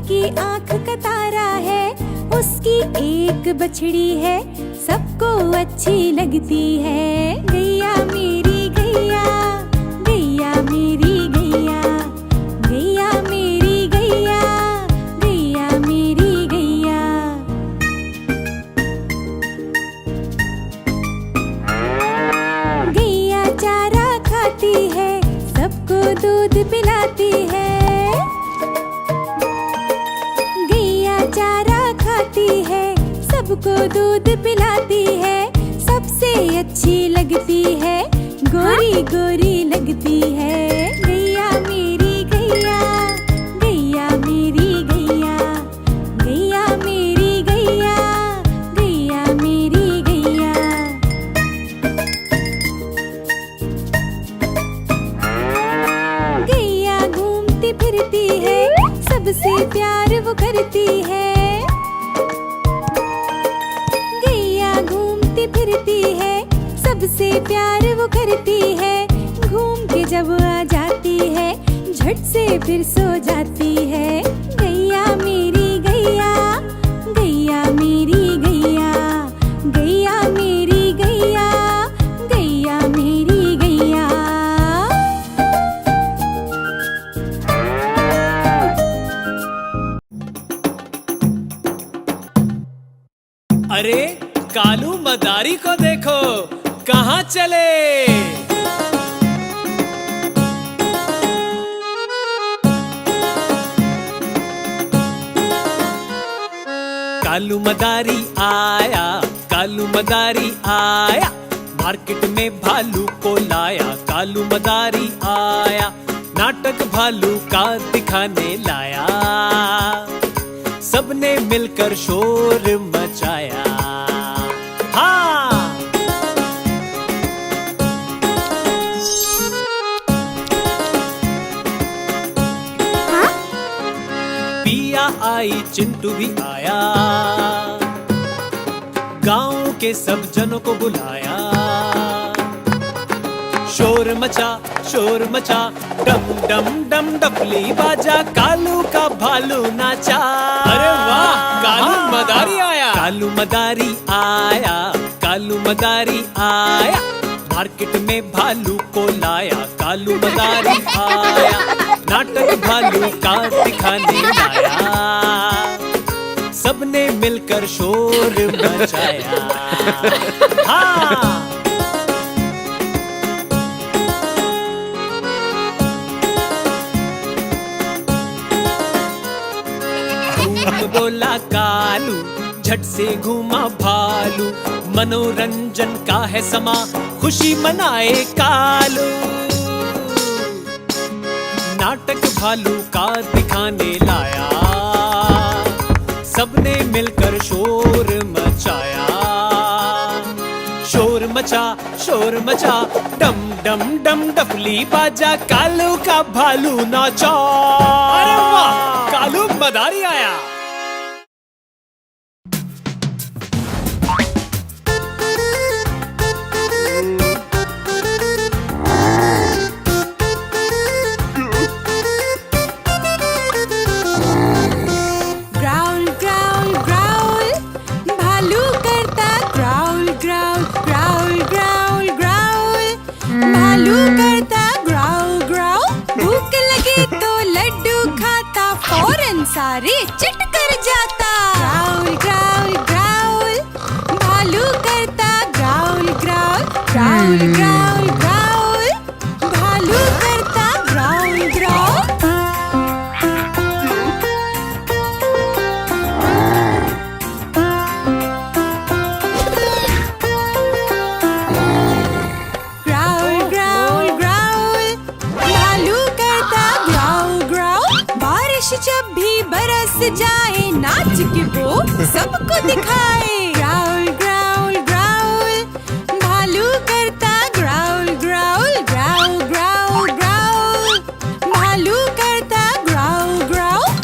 उसकी आँख का तारा है, उसकी एक बछड़ी है, सबको अच्छी लगती है। गैया मेरी गैया, गैया मेरी गैया, गैया मेरी गैया, गैया मेरी गैया। गैया चारा खाती है, सबको दूध पिलाती है। गैया चारा खाती है, सबको दूध पिलाती है। सबसे अच्छी लगती है, गोरी गोरी लगती है। गैया मेरी गैया, गैया मेरी गैया, गैया मेरी गैया, गैया मेरी गैया। गैया घूमती फिरती है, सबसे प्यार वो करती है। गैया घूमती फिरती है, सबसे प्यार वो करती है। घूम के जब आ जाती है, झट से फिर सो जाती है। गैया मेरी गैया, गैया मेरी गैया, गैया मेरी गैया, गैया मेरी गैया। अरे कालू मदारी को देखो, कहाँ चले। कालू मदारी आया, कालू मदारी आया, मार्केट में भालू को लाया। कालू मदारी आया, नाटक भालू का दिखाने लाया। सबने मिलकर शोर मचाया। हाँ, पिया आई, चिंटू भी आया, गांव के सब जनों को बुलाया। शोर मचा, शोर मचा, डम डम डम डफली बाजा, कालू का भालू नाचा। अरे वाह, कालू मदारी आया। कालू मदारी आया, कालू मदारी आया, मार्केट में भालू को लाया। कालू मदारी आया, नाटक भालू का दिखाने लाया। सबने मिलकर शोर मचाया। हाँ, बोला कालू, झट से घूमा भालू। मनोरंजन का है समा, खुशी मनाए कालू। नाटक भालू का दिखाने लाया, सबने मिलकर शोर मचाया। शोर मचा, शोर मचा, डम डम डम डफली बाजा, कालू का भालू नाचा। अरे वाह, कालू मदारी आया। सारे चिट कर जाता। ग्राउल ग्राउल ग्राउल, भालू करता growl growl, growl growl growl, भालू करता growl growl. Growl growl growl, भालू करता ग्राउल ग्राउल। बारिश जब भी बरस जाए, नाच के वो सबको दिखाए। ग्राउल ग्राउल ग्राउल, भालू करता growl growl, growl growl growl, भालू करता growl growl.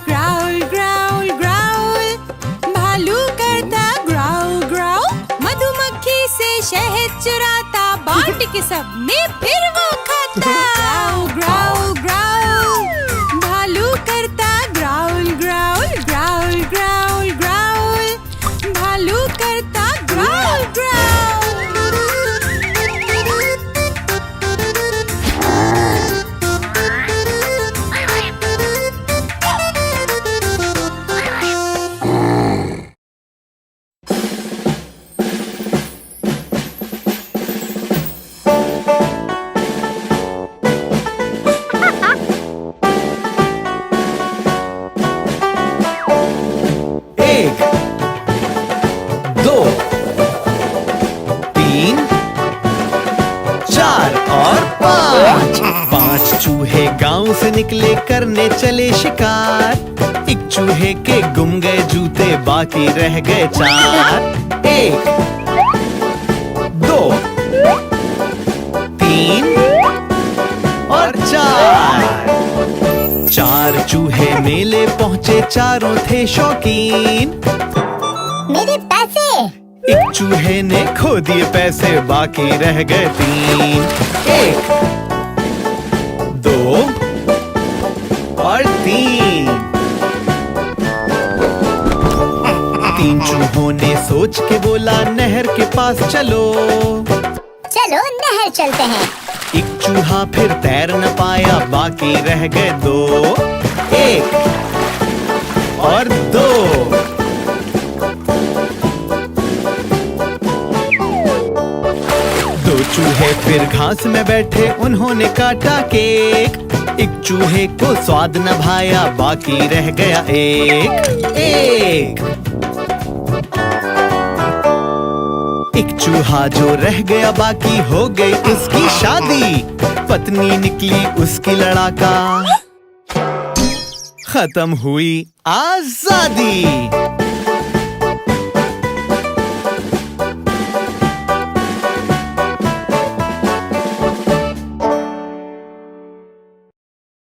Growl growl growl, भालू करता ग्राउल ग्राउल। चुराता, बांट के सब में फिर वो खाता। ग्राउल ग्राउल ग्राउल, भालू करता growl growl growl growl growl, भालू करता ग्राउल ग्राउल। एक, दो, तीन, चार और पाँच। पांच चूहे गांव से निकले करने चले शिकार। एक चूहे के गुम गए जूते, बाकी रह गए चार। एक, दो, तीन और चार। चार चूहे मेले पहुँचे, चारों थे शौकीन। मेरे पैसे। एक चूहे ने खो दिए पैसे, बाकी रह गए तीन। एक, दो और तीन। तीन चूहों ने सोच के बोला, नहर के पास चलो। चलो नहर चलते हैं। एक चूहा फिर तैर न पाया, बाकी रह गए दो। एक और दो। दो चूहे फिर घास में बैठे, उन्होंने काटा केक। एक चूहे को स्वाद न भाया, बाकी रह गया एक। एक चूहा जो रह गया, बाकी हो गई उसकी शादी। पत्नी निकली उसकी लड़ाका, खत्म हुई आजादी।